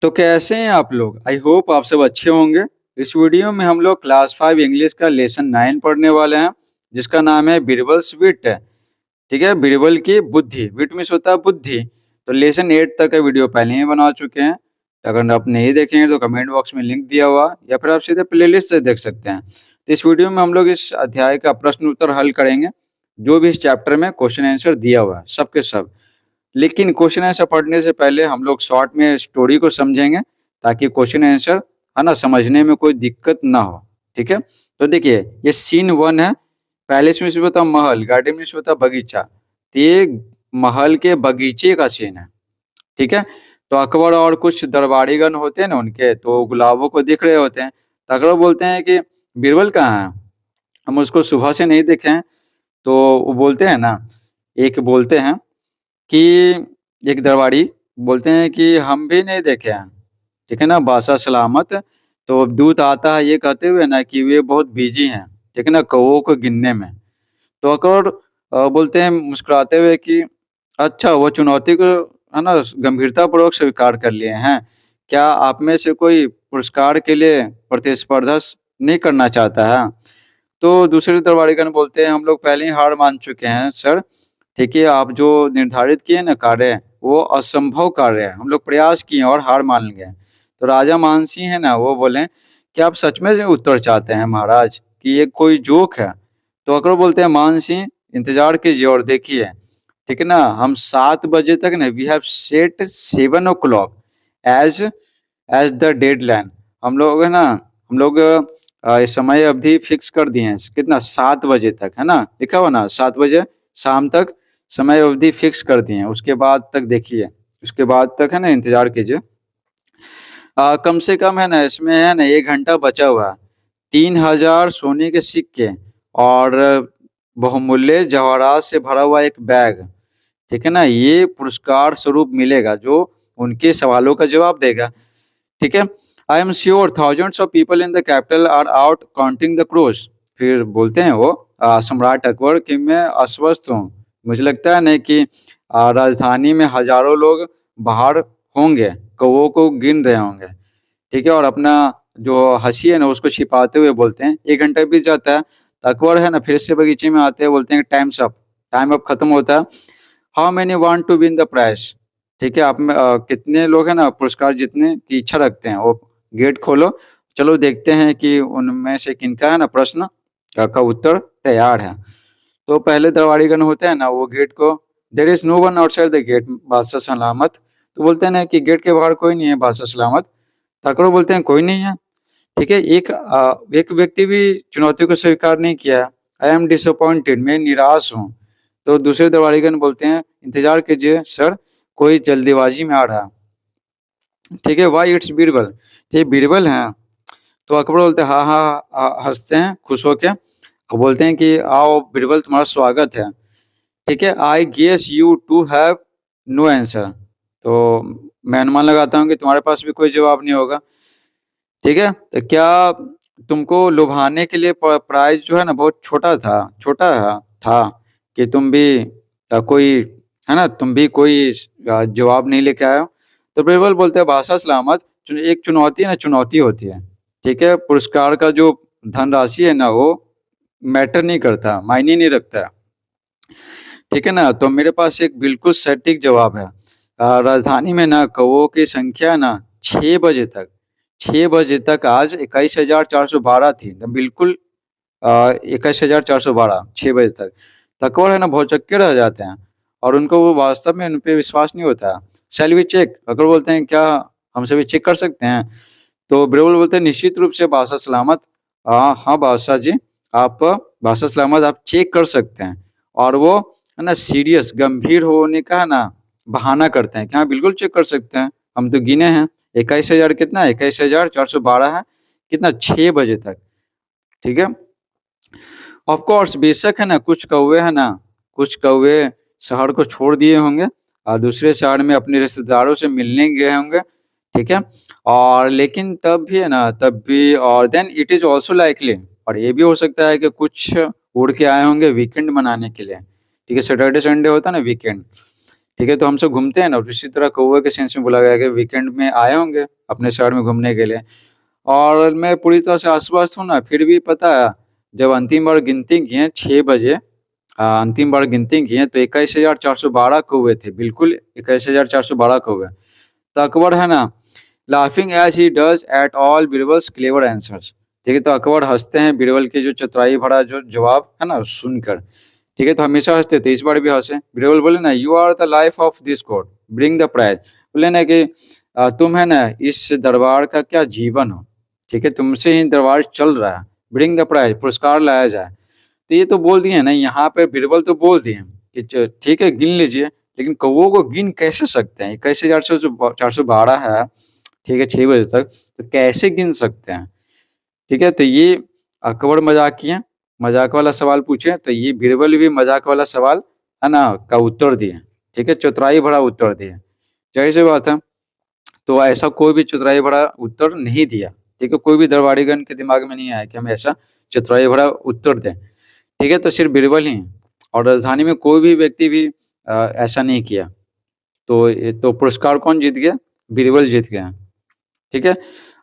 तो कैसे हैं आप लोग? आई होप आप सब अच्छे होंगे। इस वीडियो में हम लोग क्लास 5 इंग्लिश का लेसन 9 पढ़ने वाले हैं, जिसका नाम है बीरबल्स विट। ठीक है, बीरबल की बुद्धि। विट मीन्स होता है बुद्धि। तो लेसन 8 तक का वीडियो पहले ही बना चुके हैं। अगर आप नहीं देखेंगे तो कमेंट बॉक्स में लिंक दिया हुआ, या फिर आप सीधे प्लेलिस्ट से देख सकते हैं। तो इस वीडियो में हम लोग इस अध्याय का प्रश्न उत्तर हल करेंगे, जो भी इस चैप्टर में क्वेश्चन आंसर दिया हुआ है, सब के सब। लेकिन क्वेश्चन आंसर पढ़ने से पहले हम लोग शॉर्ट में स्टोरी को समझेंगे, ताकि क्वेश्चन आंसर है ना समझने में कोई दिक्कत ना हो। ठीक है, तो देखिए ये सीन 1 है। पैलेस मीन्स होता महल, गार्डन मीन्स होता बगीचा। तो ये महल के बगीचे का सीन है। ठीक है, तो अकबर और कुछ दरबारीगण होते हैं ना उनके, तो गुलाबों को देख रहे होते हैं। तो अकबर बोलते हैं कि बीरबल कहाँ है, हम उसको सुबह से नहीं देखे हैं। तो वो बोलते हैं ना, एक बोलते हैं कि एक दरबारी बोलते हैं कि हम भी नहीं देखे हैं। ठीक है ना, बादशाह सलामत। तो दूत आता है ये कहते हुए ना कि वे बहुत बिजी हैं, ठीक है ना, कौओं को गिनने में। तो अकबर बोलते हैं मुस्कुराते हुए कि अच्छा, वो चुनौती को है ना गंभीरतापूर्वक स्वीकार कर लिए हैं। क्या आप में से कोई पुरस्कार के लिए प्रतिस्पर्धा नहीं करना चाहता है? तो दूसरे दरबारीगण बोलते हैं हम लोग पहले ही हार मान चुके हैं सर। ठीक है, आप जो निर्धारित किए ना कार्य, वो असंभव कार्य है। हम लोग प्रयास किए और हार मान गए। तो राजा मानसिंह है ना, वो बोले क्या आप सच में उत्तर चाहते हैं महाराज, कि ये कोई जोक है? तो अकबर बोलते हैं मानसिंह इंतजार कीजिए और देखिए। ठीक है ना, हम 7 बजे तक ना we have set 7 o'clock as as the deadline. हम लोग है ना, हम लोग समय अवधि फिक्स कर दिए हैं। कितना? 7 बजे तक, है ना, लिखा हुआ ना 7 बजे शाम तक समय अवधि फिक्स कर दिए हैं। उसके बाद तक देखिए, उसके बाद तक है ना इंतजार कीजिए। कम से कम है ना इसमें है ना 1 घंटा बचा हुआ है। 3000 सोने के सिक्के और बहुमूल्य जवाहरात से भरा हुआ एक बैग, ठीक है ना, ये पुरस्कार स्वरूप मिलेगा जो उनके सवालों का जवाब देगा। ठीक है, I am sure thousands of people in the capital R out counting the cross. फिर बोलते हैं वो सम्राट अकबर कि मैं अस्वस्थ हूँ। मुझे लगता है नहीं कि राजधानी में हजारों लोग बाहर होंगे, कौवों को गिन रहे होंगे। ठीक है, और अपना जो हंसी है ना उसको छिपाते हुए बोलते हैं 1 घंटा बीत जाता है। तो अकबर है ना फिर से बगीचे में आते हैं, बोलते हैं टाइम्स अप, टाइम अप खत्म होता है। How many want to win the prize. ठीक है, आप में कितने लोग हैं ना पुरस्कार जीतने की इच्छा रखते हैं? वो गेट खोलो, चलो देखते हैं कि उनमें से किनका है ना प्रश्न का उत्तर तैयार है। तो पहले दरबारीगण होते हैं ना, वो गेट को, there is no one outside the gate बादशाह सलामत। तो बोलते हैं ना कि गेट के बाहर कोई नहीं है बादशाह सलामत। ठाकुर बोलते हैं कोई नहीं है। ठीक है, एक व्यक्ति भी चुनौती को स्वीकार नहीं किया। आई एम डिसअपॉइंटेड, मैं निराश हूँ। तो दूसरे दरबारीगण बोलते हैं इंतजार कीजिए सर, कोई जल्दीबाजी में आ रहा। ठीक है, वाई इट्स बीरबल, ये बीरबल हैं। तो अकबर बोलते हैं हाँ हाँ हंसते हैं खुश होके, और बोलते हैं कि आओ बीरबल, तुम्हारा स्वागत है। ठीक है, I guess you too have no answer. तो मैं अनुमान लगाता हूँ कि तुम्हारे पास भी कोई जवाब नहीं होगा। ठीक है, तो क्या तुमको लुभाने के लिए प्राइज जो है ना बहुत छोटा था कि तुम भी कोई है ना, तुम भी कोई जवाब नहीं लेके आए हो? तो बीरबल बोलते हैं बादशाह सलामत, एक चुनौती है ना चुनौती होती है। ठीक है, पुरस्कार का जो धनराशि है ना वो मैटर नहीं करता, मायने नहीं रखता। ठीक है ना, तो मेरे पास एक बिल्कुल सटीक जवाब है। राजधानी में ना कौओं की संख्या ना 6 बजे तक आज 21,412 थी। तो बिल्कुल 21,412 6 बजे तक। अकबर है ना भौचक्के रह जाते हैं, और उनको वो वास्तव में उन पे विश्वास नहीं होता। Shall we check? अकबर बोलते हैं क्या हम सभी चेक कर सकते हैं? तो बिरबल बोलते हैं निश्चित रूप से बादशाह सलामत। हाँ बादशाह जी, आप बादशाह सलामत आप चेक कर सकते हैं। और वो है ना सीरियस गंभीर होने का है ना बहाना करते हैं कि हाँ बिल्कुल चेक कर सकते हैं, हम तो गिने हैं। 21,000 कितना? 21,412 है। कितना? 6 बजे तक। ठीक है, ऑफ कोर्स बेशक है ना कुछ कौवे है ना, कुछ कौवे शहर को छोड़ दिए होंगे और दूसरे शहर में अपने रिश्तेदारों से मिलने गए होंगे। ठीक है, और लेकिन तब भी है ना, तब भी, और then it is also likely, और ये भी हो सकता है कि कुछ उड़ के आए होंगे वीकेंड मनाने के लिए। ठीक है, सैटरडे संडे होता है ना वीकेंड। ठीक है, तो हम सब घूमते हैं ना, और इसी तरह कौवे के सेंस में बोला गया है कि वीकेंड में आए होंगे अपने शहर में घूमने के लिए। और मैं पूरी तरह से अस्वस्थ हूँ ना, फिर भी पता है, जब अंतिम बार गिनती की है 6 बजे, अंतिम बार गिनती की है तो 21,412 कौवे थे, बिल्कुल 21,412 कौवे। तो अकबर है ना, laughing as he does at all Birbal's clever answers. ठीक है, तो अकबर हंसते हैं बीरबल के जो चतुराई भरा जो जवाब है ना सुनकर। ठीक है, तो हमेशा हंसते थे, इस बार भी हंसे। बीरबल बोले ना, you are the life of this court, bring the prize. बोले ना कि तुम है ना इस दरबार का क्या जीवन हो। ठीक है, तुमसे ही दरबार चल रहा है, ब्रिंग द प्राइज, पुरस्कार लाया जाए। तो ये तो बोल दिए ना यहाँ पे, बीरबल तो बोल दिए कि ठीक है गिन लीजिए, लेकिन कौवों को गिन कैसे सकते हैं, 21,412 है। ठीक है, 6 बजे तक, तो कैसे गिन सकते हैं। ठीक है, तो ये अकबर मजाक किए, मजाक वाला सवाल पूछे, तो ये बीरबल भी मजाक वाला सवाल है ना का उत्तर दिए। ठीक है, चतुराई भरा उत्तर दिए, जाहिर सी बात है। तो ऐसा कोई भी चतुराई भरा उत्तर नहीं दिया। ठीक है, कोई भी दरबारीगण के दिमाग में नहीं आया कि हम ऐसा चतुराई भरा उत्तर दें। ठीक है, तो सिर्फ बीरबल ही, और राजधानी में कोई भी व्यक्ति भी ऐसा नहीं किया। तो पुरस्कार कौन जीत गया, बीरबल जीत गया। ठीक है,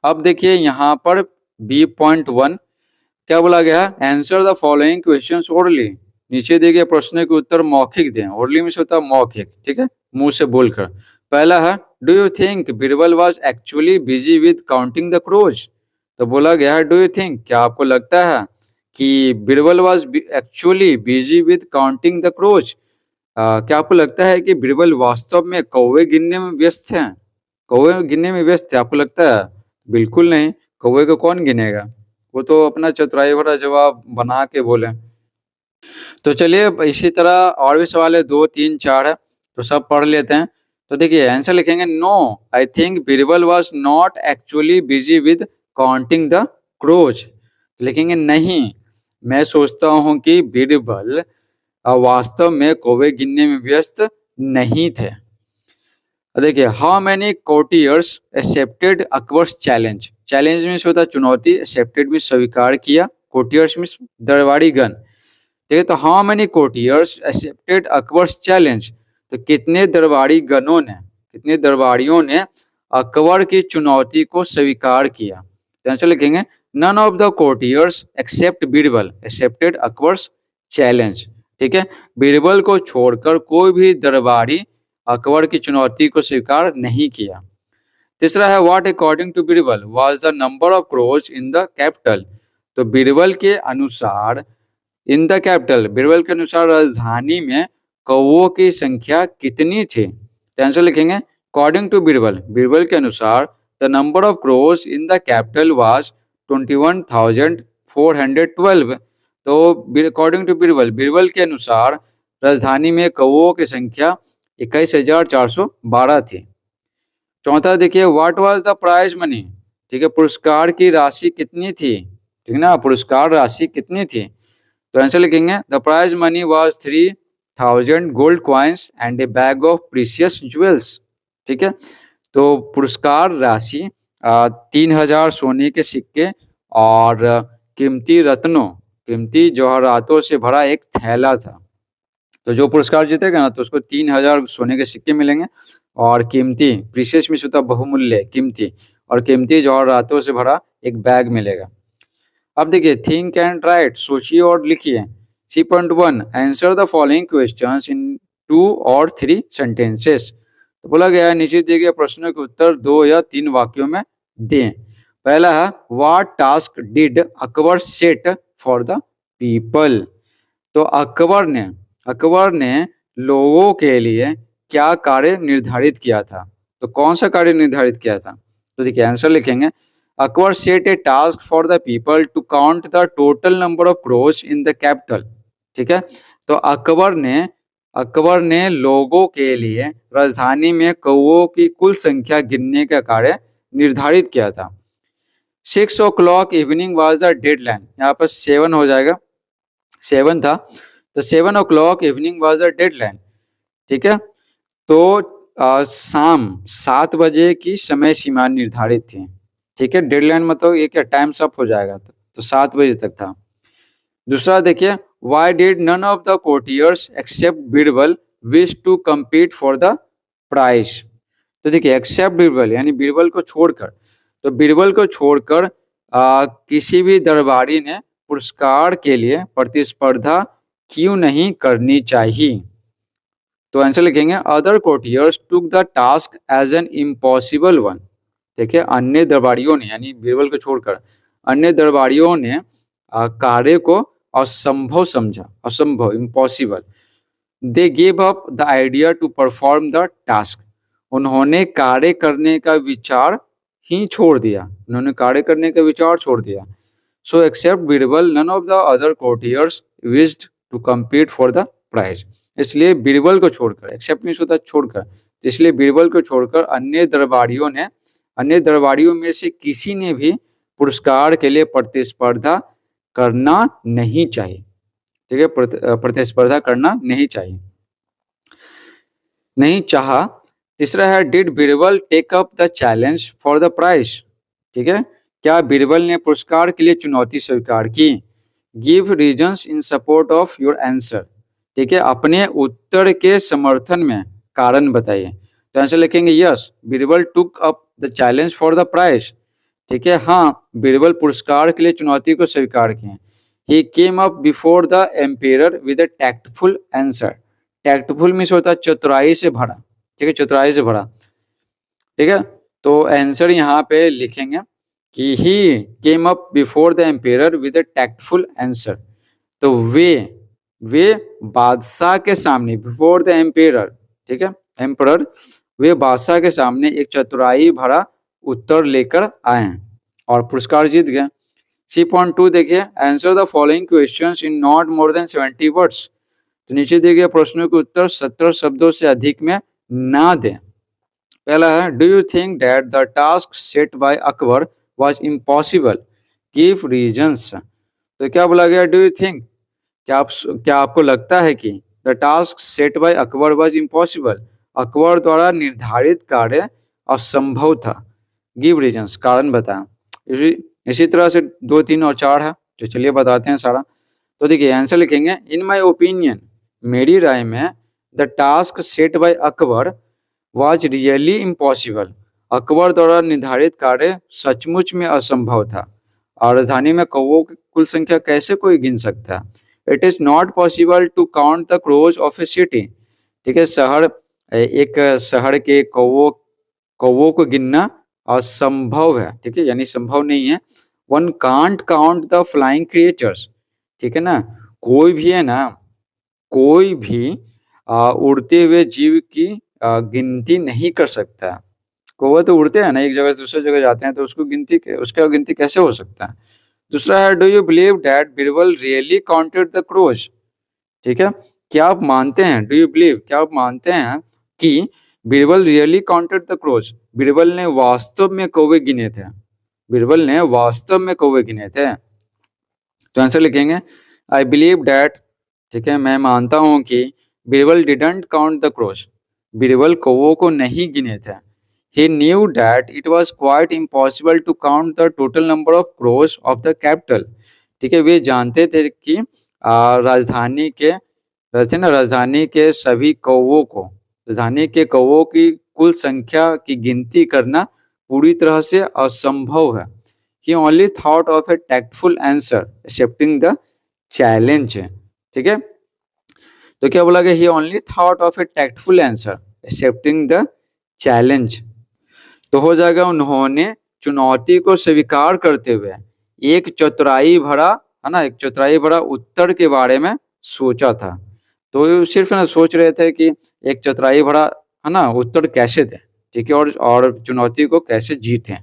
अब देखिए यहाँ पर B.1 क्या बोला गया है, answer the following questions orally. नीचे दिए गए प्रश्नों के उत्तर मौखिक दें। ओरली में से होता है मौखिक, ठीक है, मुंह से बोलकर। पहला है, do you think Birbal was actually busy with counting the crows. तो बोला गया है, डू यू थिंक, क्या आपको लगता है कि Birbal was actually busy with counting the crows. क्या आपको लगता है कि बीरबल वास्तव में कौवे गिनने में व्यस्त हैं, कौवे गिनने में व्यस्त है, आपको लगता है। बिल्कुल नहीं, कौवे को कौन गिनेगा, वो तो अपना चतुराई भरा जवाब बना के बोले। तो चलिए अब इसी तरह और भी सवाल है, 2, 3, 4 है, तो सब पढ़ लेते हैं। तो देखिए आंसर लिखेंगे, no I think Birbal was not actually busy with counting the crows. लिखेंगे नहीं, मैं सोचता हूँ कि बीरबल वास्तव में कौवे गिनने में व्यस्त नहीं थे। देखिए, how many courtiers accepted Akbar's challenge. Challenge में होता है चुनौती, एक्सेप्टेड में स्वीकार किया, कोर्टियर्स में दरबारीगण। ठीक है, तो how many courtiers accepted Akbar's challenge. तो कितने दरबारी गणों ने, कितने दरबारियों ने अकबर की चुनौती को स्वीकार किया। तो आंसर लिखेंगे, none of the courtiers except Birbal accepted Akbar's challenge. ठीक है, बीरबल को छोड़कर कोई भी दरबारी अकबर की चुनौती को स्वीकार नहीं किया। तीसरा है, what according to Birbal was the number of crows in the capital. तो बीरबल के अनुसार, इन द कैपिटल, बीरबल के अनुसार राजधानी में कौवों की संख्या कितनी थी। तो आंसर लिखेंगे, अकॉर्डिंग टू बीरबल, बीरबल के अनुसार the number of crows in the capital was 21,412। तो अकॉर्डिंग टू बीरबल, बीरबल के अनुसार राजधानी में कौवों की संख्या 21,412 थी। चौथा देखिए, what was the prize money. ठीक है, पुरस्कार की राशि कितनी थी। ठीक है ना, पुरस्कार राशि कितनी थी। तो आंसर लिखेंगे, the prize money was 3,000 gold coins and a bag of precious jewels. ठीक है, तो पुरस्कार राशि 3,000 सोने के सिक्के और कीमती रत्नों, कीमती जवाहरातों से भरा एक थैला था। तो जो पुरस्कार जीतेगा ना, तो उसको 3,000 सोने के सिक्के मिलेंगे और कीमती, प्रीशियस में होता बहुमूल्य, कीमती, और कीमती जवाहरातों से भरा एक बैग मिलेगा। अब देखिए, थिंक एंड राइट, सोचिए और लिखिए। 3.1, answer the following questions in 2 और 3 सेंटेंसेस। तो बोला गया है, नीचे दिए गए प्रश्नों के उत्तर 2 या 3 वाक्यों में दें। पहला है, what task did Akbar set for the people. तो अकबर ने लोगों के लिए क्या कार्य निर्धारित किया था। तो कौन सा कार्य निर्धारित किया था। तो देखिए आंसर लिखेंगे, Akbar set a task for the people to count the total number of crows in the capital. ठीक है, तो अकबर ने लोगों के लिए राजधानी में कौवों की कुल संख्या गिनने का कार्य निर्धारित किया था। 6 o'clock evening was the deadline, यहाँ पर 7 हो जाएगा, 7 था, तो 7 o'clock evening was the deadline. ठीक है, तो शाम 7 बजे की समय सीमा निर्धारित थी। ठीक है, डेडलाइन मतलब ये क्या, टाइम अप हो जाएगा, तो 7 बजे तक था। दूसरा देखिए, why did none of the courtiers except Birbal wish to compete for the prize. तो देखिए एक्सेप्ट बीरबल यानी बीरबल को छोड़कर, तो बीरबल को छोड़कर किसी भी दरबारी ने पुरस्कार के लिए प्रतिस्पर्धा क्यों नहीं करनी चाहिए। तो आंसर लिखेंगे other courtiers took the task as an impossible one. देखिए अन्य दरबारियों ने यानी बीरबल को छोड़कर अन्य दरबारियों ने कार्य को असंभव समझा, असंभव, impossible. They give up the idea to perform the task. उन्होंने कार्य करने का विचार ही छोड़ दिया, उन्होंने कार्य करने का विचार छोड़ दिया। So except Birbal none of the other courtiers wished to compete for the prize. इसलिए बीरबल को छोड़कर, एक्सेप्ट मीन्स होता है छोड़कर, तो इसलिए बीरबल को छोड़कर अन्य दरबारियों में से किसी ने भी पुरस्कार के लिए प्रतिस्पर्धा करना नहीं चाहिए। ठीक है, प्रतिस्पर्धा करना नहीं चाहिए, नहीं चाहा। तीसरा है did Birbal take up the challenge for the prize. ठीक है, क्या बीरबल ने पुरस्कार के लिए चुनौती स्वीकार की। Give reasons in support of your answer. ठीक है, अपने उत्तर के समर्थन में कारण बताइए। तो आंसर लिखेंगे yes Birbal took up the challenge for the prize. ठीक है, हाँ बीरबल पुरस्कार के लिए चुनौती को स्वीकार किए। He came up before the emperor with a tactful answer. Tactful means होता है चतुराई से भरा। ठीक है, चतुराई से भरा। ठीक है, तो आंसर यहाँ पे लिखेंगे कि he came up before the emperor with a tactful answer. तो वे बादशाह के सामने, बिफोर द एम्पेयर, ठीक है एम्परर, वे बादशाह के सामने एक चतुराई भरा उत्तर लेकर आए हैं और पुरस्कार जीत गए। 3.2 देखिए answer the following questions in not more than 70 words. तो नीचे दिए गए प्रश्नों के उत्तर 70 शब्दों से अधिक में ना दें। पहला है do you think that the task set by Akbar was impossible, give reasons. तो क्या बोला गया, डू यू थिंक, क्या आपको लगता है कि the task set by Akbar was impossible, Akbar द्वारा निर्धारित कार्य असंभव था। गिव रीजंस, कारण बताएं। इसी तरह से 2, 3 और 4 है, तो चलिए बताते हैं सारा। तो देखिए आंसर लिखेंगे इन माय ओपिनियन, मेरी राय में, the task set by Akbar was really impossible, Akbar द्वारा निर्धारित कार्य सचमुच में असंभव था। और राजधानी में कौवों की कुल संख्या कैसे कोई गिन सकता है। It is not possible to count the crows of a city. ठीक है, एक शहर के कौवों को गिनना असंभव है। ठीक है, यानी संभव नहीं है। One can't count the flying creatures. ठीक है ना, कोई भी है ना, कोई भी उड़ते हुए जीव की गिनती नहीं कर सकता। कौवा तो उड़ते हैं ना, एक जगह से दूसरी जगह जाते हैं, तो उसका गिनती कैसे हो सकता है। दूसरा है do you believe that Birbal really counted the crows. ठीक है, क्या आप मानते हैं, डू यू बिलीव, क्या आप मानते हैं कि Birbal really counted the crows, Birbal ने वास्तव में कौवे गिने थे, बीरबल ने वास्तव में कौवे गिने थे। तो आंसर लिखेंगे आई बिलीव दैट, ठीक है मैं मानता हूं कि Birbal didn't count the crows, Birbal कौवों को नहीं गिने थे। He knew that it was quite impossible to count the total number of crows of the capital। ठीक है, वे जानते थे कि राजधानी के राजधानी के सभी कौवों को, राजधानी के कौवों की कुल संख्या की गिनती करना पूरी तरह से असंभव है। He only thought of a tactful answer accepting the challenge। ठीक है, तो क्या बोला गया, he only thought of a tactful answer accepting the challenge। तो हो जाएगा उन्होंने चुनौती को स्वीकार करते हुए एक चतुराई भरा, है ना, एक चतुराई भरा उत्तर के बारे में सोचा था। तो सिर्फ ना सोच रहे थे कि एक चतुराई भरा, है ना, उत्तर कैसे दें। ठीक है, और चुनौती को कैसे जीतें।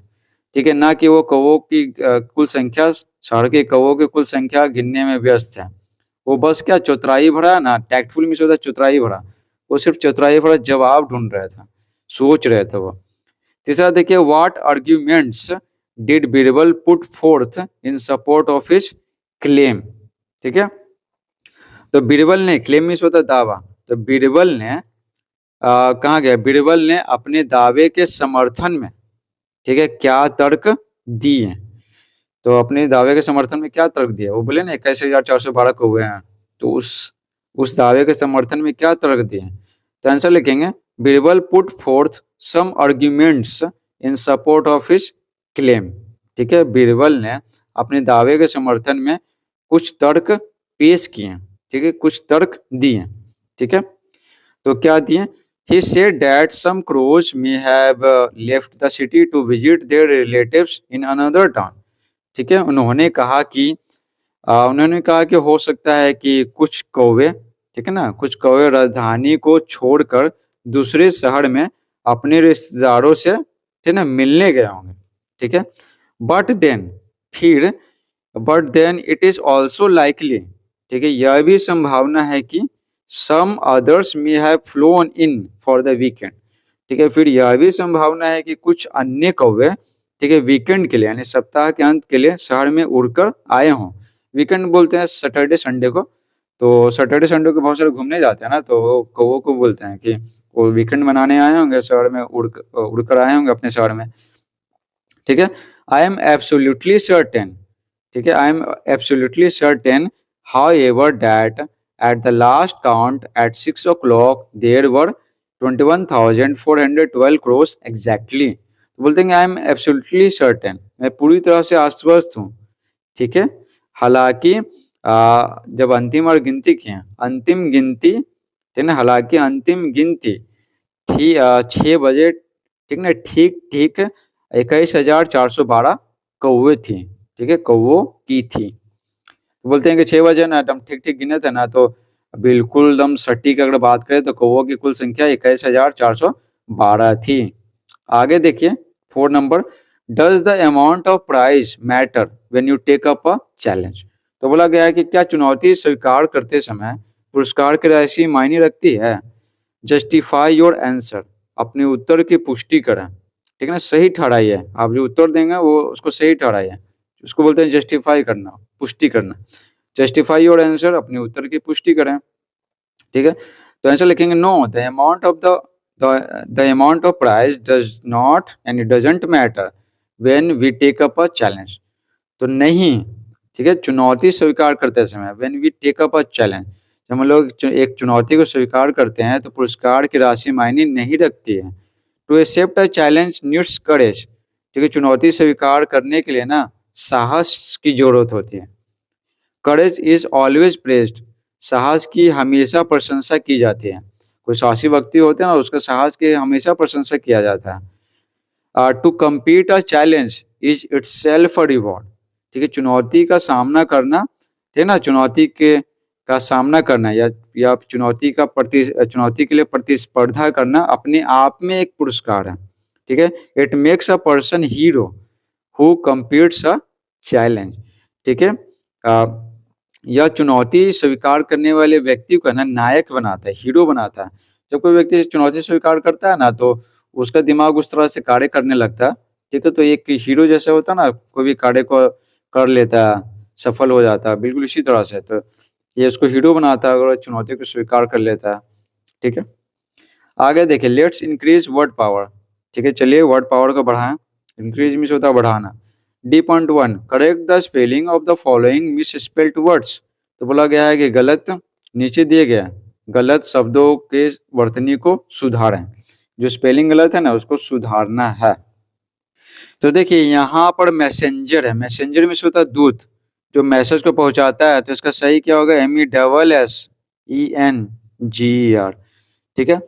ठीक है, ना कि वो कौवों की कुल संख्या, शहर के कौवों की कुल संख्या गिनने में व्यस्त है। वो बस क्या चतुराई भरा ना, टैक्टफुल में होता चतुराई भरा, वो सिर्फ चतुराई भरा जवाब ढूंढ रहा था, सोच रहे थे वो। तीसरा देखिए what arguments did Birbal put fourth in support of his claim. ठीक है, तो बीरबल ने, क्लेम मीन्स होता दावा, तो बीरबल ने कहा गया, बीरबल ने अपने दावे के समर्थन में, ठीक है, क्या तर्क दिए। तो अपने दावे के समर्थन में क्या तर्क दिया, वो बोले ना 21,412 कौवे हैं, तो उस दावे के समर्थन में क्या तर्क दिए। तो आंसर लिखेंगे Birbal put fourth some arguments in support of his claim. ठीक है, बीरबल ने अपने दावे के समर्थन में कुछ तर्क पेश किए। ठीक है, कुछ तर्क दिए। ठीक है, तो क्या दिए? He said that some crows may have left the city to visit their relatives in another town। ठीक है, उन्होंने कहा कि हो सकता है कि कुछ कौवे, ठीक है ना, कुछ कौवे राजधानी को छोड़कर दूसरे शहर में अपने रिश्तेदारों से, ठीक है ना, मिलने गए होंगे। ठीक है, बट देन फिर but then it is also likely, ठीक है, यह भी संभावना है कि some others may have flown in for the weekend. ठीक है, फिर यह भी संभावना है कि कुछ अन्य कौवे, ठीक है, वीकेंड के लिए यानी सप्ताह के अंत के लिए शहर में उड़कर आए हों। वीकेंड बोलते हैं सैटरडे संडे को, तो सैटरडे संडे को बहुत सारे घूमने जाते हैं ना, तो वो कौवों को बोलते हैं कि वो वीकेंड मनाने आए होंगे शहर में, उड़कर आए होंगे अपने शहर में। ठीक है, आई एम एब्सोल्युटली सर्टेन, ठीक है, I am absolutely certain however that at the last count at 6 o'clock there were 21,412 crores exactly। तो बोलते हैं आई एम एब्सोल्युटली सर्टेन, मैं पूरी तरह से आश्वस्त हूँ। ठीक है, हालांकि जब अंतिम और गिनती किए, अंतिम गिनती, ठीक है, हालांकि अंतिम गिनती थी 6 बजे, ठीक ना, ठीक ठीक 21,412 कौवे थी। ठीक है, कौवों की थी। तो बोलते हैं कि 6 बजे ना एकदम ठीक ठीक गिने थे ना, तो बिल्कुल एकदम सटीक अगर बात करें तो कौवों की कुल संख्या 21,412 थी। आगे देखिए 4 number, does the amount of prize matter when you take up a challenge. तो बोला गया है कि क्या चुनौती स्वीकार करते समय पुरस्कार की राशि मायने रखती है? जस्टिफाई योर आंसर, अपने उत्तर की पुष्टि करें। ठीक है ना, सही ठहराइए, आप जो उत्तर देंगे वो उसको सही ठहराइए, उसको बोलते हैं जस्टिफाई करना, पुष्टि करना। जस्टिफाई योर आंसर, अपने उत्तर की पुष्टि करें। ठीक है, तो आंसर लिखेंगे no the amount of the amount of prize does not and it doesn't matter when we take up a challenge. तो नहीं, ठीक है, चुनौती स्वीकार करते समय when we take up a challenge, जब हम लोग एक चुनौती को स्वीकार करते हैं तो पुरस्कार की राशि मायने नहीं रखती है। To accept a challenge needs courage. ठीक है, चुनौती स्वीकार करने के लिए ना साहस की जरूरत होती है। करेज इज ऑलवेज प्रेज्ड, साहस की हमेशा प्रशंसा की जाती है। कोई साहसी व्यक्ति होते हैं ना, उसका साहस की हमेशा प्रशंसा किया जाता है। To compete a challenge is itself a reward. ठीक है, चुनौती का सामना करना, ठीक है ना, चुनौती के का सामना करना या चुनौती के लिए प्रतिस्पर्धा करना अपने आप में एक पुरस्कार है। ठीक है, it makes a person hero who competes a challenge. ठीक है, यह चुनौती स्वीकार करने वाले व्यक्ति को ना नायक बनाता है, हीरो बनाता है। जब कोई व्यक्ति चुनौती स्वीकार करता है ना, तो उसका दिमाग उस तरह से कार्य करने लगता है। ठीक है, तो एक हीरो जैसे होता है ना, कोई भी कार्य को कर लेता है, सफल हो जाता है, बिल्कुल इसी तरह से। तो ये उसको हीरो बनाता है अगर चुनौती को स्वीकार कर लेता है। ठीक है, आगे देखिए, लेट्स इंक्रीज वर्ड पावर। ठीक है, चलिए वर्ड पावर को बढ़ाएं। इंक्रीज मीन्स होता है बढ़ाना। D.1 correct the spelling of the following miss spelled words. तो बोला गया है कि गलत, नीचे दिए गया गलत शब्दों के वर्तनी को सुधारें। जो स्पेलिंग गलत है ना उसको सुधारना है। तो देखिए यहाँ पर मैसेंजर है, मैसेंजर में होता है दूत, जो मैसेज को पहुंचाता है। तो इसका सही क्या होगा? MESSENGER। ठीक है,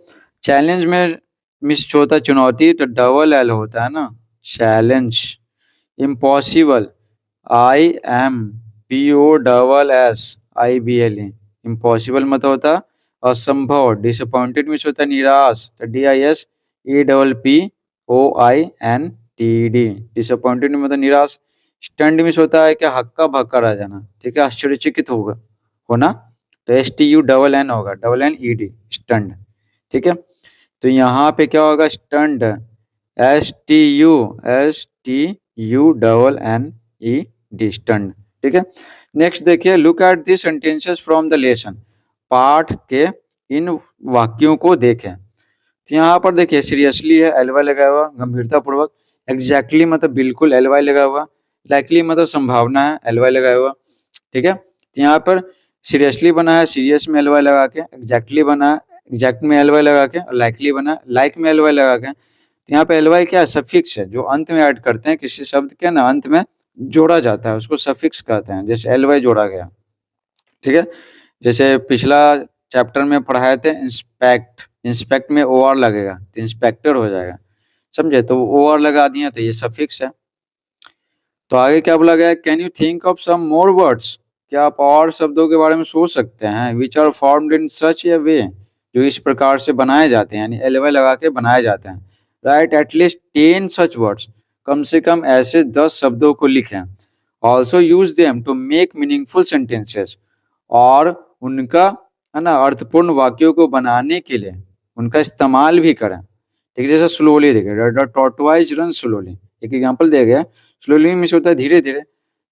चैलेंज में मिस होता है चुनौती, तो डबल एल होता है ना, चैलेंज। इम्पॉसिबल, IMPOSSIBLE, इम्पॉसिबल मतलब होता है असंभव। डिसअपॉइंटेड मिस होता है निराश, तो DISAPPOINTED, डिसअपॉइंटेड मतलब निराश। स्टंड मिस होता है क्या? हक्का भक्का रह जाना। ठीक है, आश्चर्यचकित होना, तो STUNN होगा, NNED, स्टंड। ठीक है, तो यहाँ पे क्या होगा? Stunned, STUNNED, stunned. ठीक है, नेक्स्ट देखिए, look at the sentences from the lesson. पाठ के इन वाक्यों को देखें। तो यहाँ पर देखिए सीरियसली है, LY लगा हुआ, गंभीरता पूर्वक। एग्जैक्टली मतलब बिल्कुल, LY लगा हुआ। लाइकली मतलब संभावना है, LY लगा हुआ। ठीक है, तो यहाँ पर सीरियसली बना है, सीरियस में LY लगा के। एग्जैक्टली बना है, एग्जैक्ट में एल वाई लगा के, लाइकली बना लाइक में एल वाई लगा के। तो यहाँ पे एल वाई क्या है, सफिक्स है जो अंत में ऐड करते हैं किसी शब्द के ना, अंत में जोड़ा जाता है, उसको सफिक्स कहते हैं। जैसे एल वाई जोड़ा गया, ठीक है। जैसे पिछला चैप्टर में पढ़ाए थे इंस्पेक्ट, इंस्पेक्ट में ओ आर लगेगा तो इंस्पेक्टर हो जाएगा, समझे। तो ओ आर लगा दिए तो ये सफिक्स है। तो आगे क्या बोला गया, can you think of some more words, क्या आप और शब्दों के बारे में सोच सकते हैं, विच आर फॉर्म्ड इन सच ए वे, जो इस प्रकार से बनाए जाते हैं, यानी एल वाई लगा के बनाए जाते हैं। राइट एटलीस्ट 10 सच वर्ड्स, कम से कम ऐसे 10 शब्दों को लिखें। Also use them to make meaningful sentences, और उनका है ना अर्थपूर्ण वाक्यों को बनाने के लिए उनका इस्तेमाल भी करें। ठीक है, जैसे स्लोली देखिए, द टॉर्टोइज रन स्लोली, एक एग्जाम्पल दिया गया। स्लोली मीन्स होता है धीरे धीरे,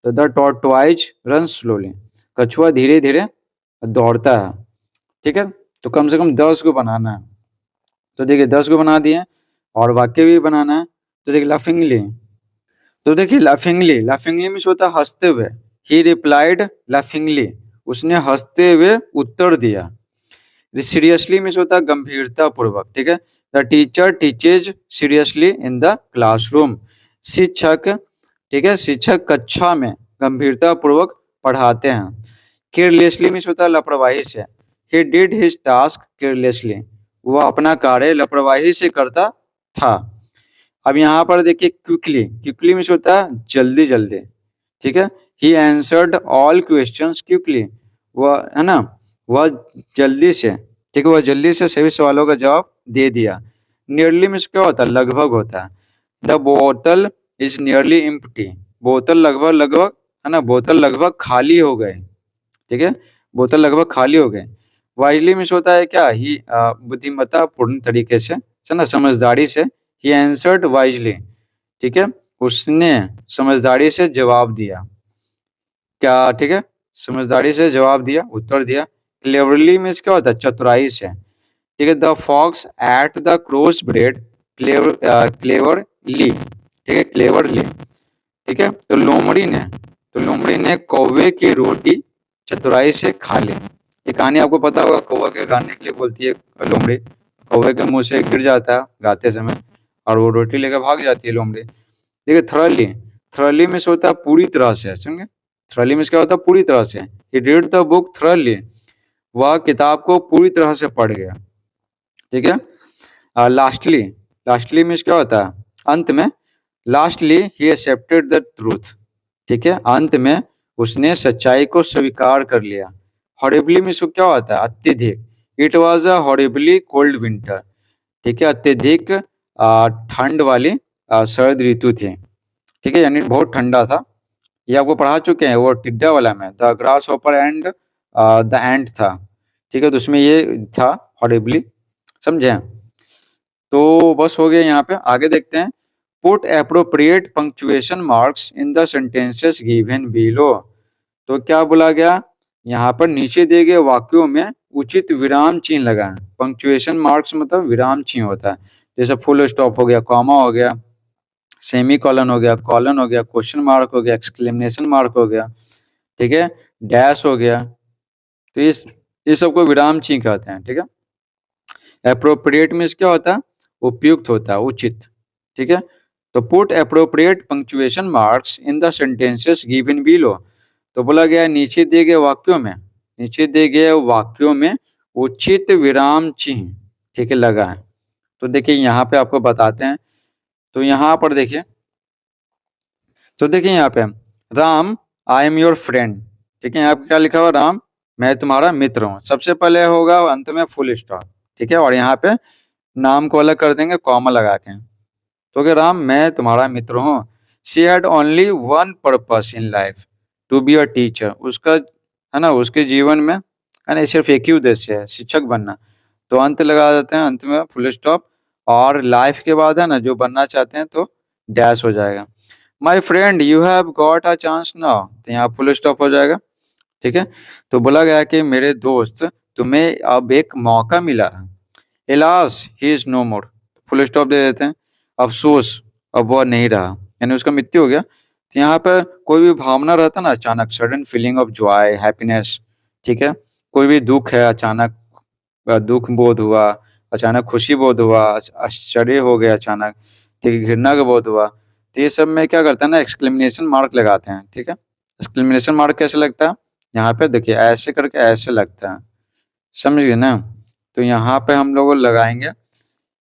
तो द टॉर्टोइज रन स्लोली, कछुआ धीरे धीरे दौड़ता है। ठीक है, तो कम से कम 10 को बनाना है। तो देखिए 10 को बना दिए, और वाक्य भी बनाना है। तो देखिए लाफिंगली, तो देखिए लाफिंगली, लाफिंगली मीन्स होता है हंसते हुए। ही रिप्लाइड लाफिंगली, उसने हंसते हुए उत्तर दिया। सीरियसली मीन्स होता है गंभीरता पूर्वक। ठीक है, the teacher teaches seriously in the classroom, शिक्षक, ठीक है, शिक्षक कक्षा में गंभीरता पूर्वक पढ़ाते हैं। केयरलेसली मीन्स होता है लापरवाही से। He did his task carelessly, वह अपना कार्य लापरवाही से करता था। अब यहाँ पर देखिए क्विकली, क्विकली मीन्स होता है जल्दी जल्दी। ठीक है, he answered all questions quickly, वह है ना वह जल्दी से, ठीक है, वह जल्दी से सभी सवालों का जवाब दे दिया। नियरली मीन्स क्या होता है, लगभग होता है। द बोतल इज नियरली एम्प्टी, बोतल लगभग लगभग, है ना, बोतल लगभग खाली हो गए। ठीक है, बोतल लगभग खाली हो गए। वाइजली मीन्स होता है क्या, ही बुद्धिमत्ता पूर्ण तरीके से, है ना, समझदारी से। ही आंसर्ड वाइजली, ठीक है, उसने समझदारी से जवाब दिया। क्या, ठीक है, समझदारी से जवाब दिया, उत्तर दिया। क्लेवरली मीन्स क्या होता है, चतुराई से। ठीक है, the fox ate the crow's bread cleverly, ठीक है, क्लेवरली। ठीक है, तो लोमड़ी ने कौवे की रोटी चतुराई से खा ली। ये कहानी आपको पता होगा, कौवा के गाने के लिए बोलती है लोमड़ी, कौवे के मुंह से गिर जाता है गाते समय, और वो रोटी लेकर भाग जाती है लोमड़ी। देखिए थ्रली, थ्रली में से होता है पूरी तरह से, समझे। थ्रली में क्या होता है, पूरी तरह से। ही रीड द बुक थ्रली, वह किताब को पूरी तरह से पढ़ गया। ठीक है, लास्टली, लास्टली में क्या होता है, अंत में। Lastly he accepted the truth, ठीक है, अंत में उसने सच्चाई को स्वीकार कर लिया। हॉरिबली में क्या होता है, अत्यधिक। It was a horribly cold winter, ठीक है, अत्यधिक ठंड वाली शरद ऋतु थी। ठीक है, यानी बहुत ठंडा था। ये आपको पढ़ा चुके हैं, वो टिड्डा वाला में the grasshopper and the ant था। ठीक है, तो उसमें ये था हॉरिबली, समझे। तो बस हो गया, यहाँ पे आगे देखते हैं। Put appropriate punctuation marks in the sentences given below, तो क्या बोला गया, यहाँ पर नीचे दिए गए वाक्यों में उचित विराम चिन्ह लगाएं। पंक्चुएशन मार्क्स मतलब विराम चिन्ह होता है, जैसे फुल स्टॉप हो गया, कॉमा हो गया, सेमी कॉलन हो गया, कॉलन हो गया, क्वेश्चन मार्क हो गया, एक्सक्लेमेशन मार्क हो गया, ठीक है, डैश हो गया। तो ये सबको विराम चिन्ह कहते हैं। ठीक है, एप्रोप्रिएट मीन्स क्या होता है, उपयुक्त होता है, उचित। ठीक है, तो put appropriate punctuation marks in the sentences given below, तो बोला गया नीचे दिए गए वाक्यों में, नीचे दिए गए वाक्यों में उचित विराम चिन्ह, ठीक है, लगाएं। तो देखिए यहाँ पे आपको बताते हैं। तो यहाँ पर देखिए, तो देखिए यहाँ पे Ram I am your friend, ठीक है, यहाँ पे क्या लिखा हुआ, राम मैं तुम्हारा मित्र हूँ। सबसे पहले होगा अंत में फुल स्टॉप, ठीक है, और यहाँ पे नाम को अलग कर देंगे कॉमा लगा के। तो कि राम मैं तुम्हारा मित्र हूँ। She had only one purpose in life, to be a teacher, उसका, है ना, उसके जीवन में, है ना, सिर्फ एक ही उद्देश्य है, शिक्षक बनना। तो अंत लगा देते हैं, अंत में फुल स्टॉप, और लाइफ के बाद है ना जो बनना चाहते हैं तो डैश हो जाएगा। My friend you have got a chance now, तो यहाँ फुल स्टॉप हो जाएगा। ठीक है, तो बोला गया कि मेरे दोस्त तुम्हें अब एक मौका मिला है। Alas he is no more, full stop दे देते हैं। अफसोस अब वह नहीं रहा, यानी उसका मृत्यु हो गया। तो यहाँ पर कोई भी भावना रहता ना अचानक, sudden feeling of Joy happiness, ठीक है, कोई भी दुख है अचानक, दुख बोध हुआ, अचानक खुशी बोध हुआ, आश्चर्य हो गया अचानक, ठीक है, घृणा का बोध हुआ। तो ये सब में क्या करते हैं ना, एक्सक्लेमेशन मार्क लगाते हैं, ठीक है। एक्सक्लेमेशन मार्क कैसे लगता है, यहाँ पे देखिए ऐसे करके ऐसे लगता है, समझ गए ना। तो यहाँ पे हम लोग लगाएंगे,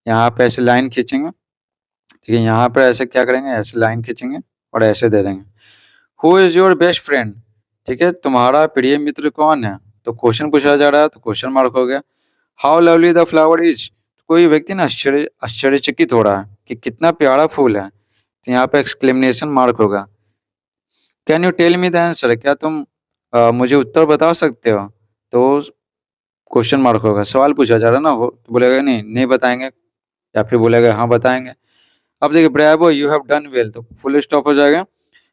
यहाँ पे ऐसे लाइन खींचेंगे, ठीक है, यहाँ पे ऐसे क्या करेंगे, ऐसे लाइन खींचेंगे और ऐसे दे देंगे। Who is your best friend, ठीक है, तुम्हारा प्रिय मित्र कौन है। तो क्वेश्चन पूछा जा रहा है तो क्वेश्चन मार्क हो गया। How lovely the flower is, कोई व्यक्ति ना आश्चर्यचकित हो रहा है कि कितना प्यारा फूल है, तो यहाँ पे एक्सक्लेमेशन मार्क होगा। Can you tell me the answer, क्या तुम मुझे उत्तर बता सकते हो, तो क्वेश्चन मार्क होगा, सवाल पूछा जा रहा है ना, वो तो बोलेगा नहीं नहीं बताएंगे, या फिर बोलेगा हाँ बताएंगे। अब देखिए bravo you have done well, तो फुल स्टॉप हो जाएगा।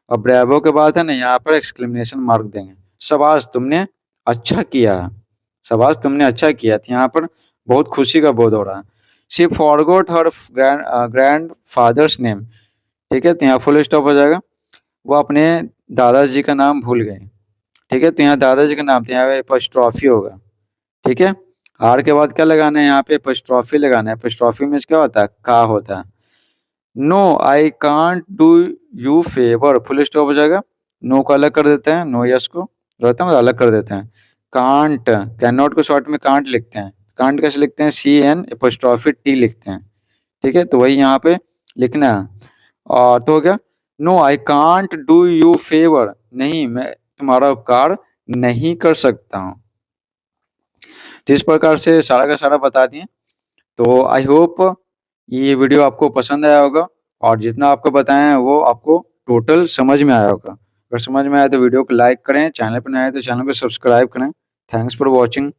और ब्रेवो के बाद है ना यहाँ पर एक्सक्लेमेशन मार्क देंगे, शाबाश तुमने अच्छा किया, शाबाश तुमने अच्छा किया, तो यहाँ पर बहुत खुशी का बोध हो रहा है। She forgot her grand father's name, ठीक है, तो यहाँ फुल स्टॉप हो जाएगा। वो अपने दादाजी का नाम भूल गए, ठीक है, तो यहाँ दादाजी का नाम, तो यहाँ पे एपोस्ट्रॉफी होगा, ठीक है। आर के बाद क्या लगाना है, यहाँ पे एपोस्ट्रॉफी लगाना है। एपोस्ट्रॉफी में क्या होता है, का होता है। No I can't do you favour, full stop हो जाएगा। नो को अलग कर देते हैं, नो यस को रहता है अलग कर देते हैं। कांट, कैन नॉट को शॉर्ट में कांट लिखते हैं, कांट कैसे लिखते हैं, सी एन एपोस्ट्रॉफी टी लिखते हैं, ठीक है, तो वही यहाँ पे लिखना है। और तो हो गया, no I can't do you favour, नहीं मैं तुम्हारा उपकार नहीं कर सकता हूँ। तो इस प्रकार से सारा का सारा बता दिए। तो आई होप ये वीडियो आपको पसंद आया होगा, और जितना आपको बताया है वो आपको टोटल समझ में आया होगा। अगर समझ में आया तो वीडियो को लाइक करें, चैनल पर नए आए तो चैनल को सब्सक्राइब करें। Thanks for watching.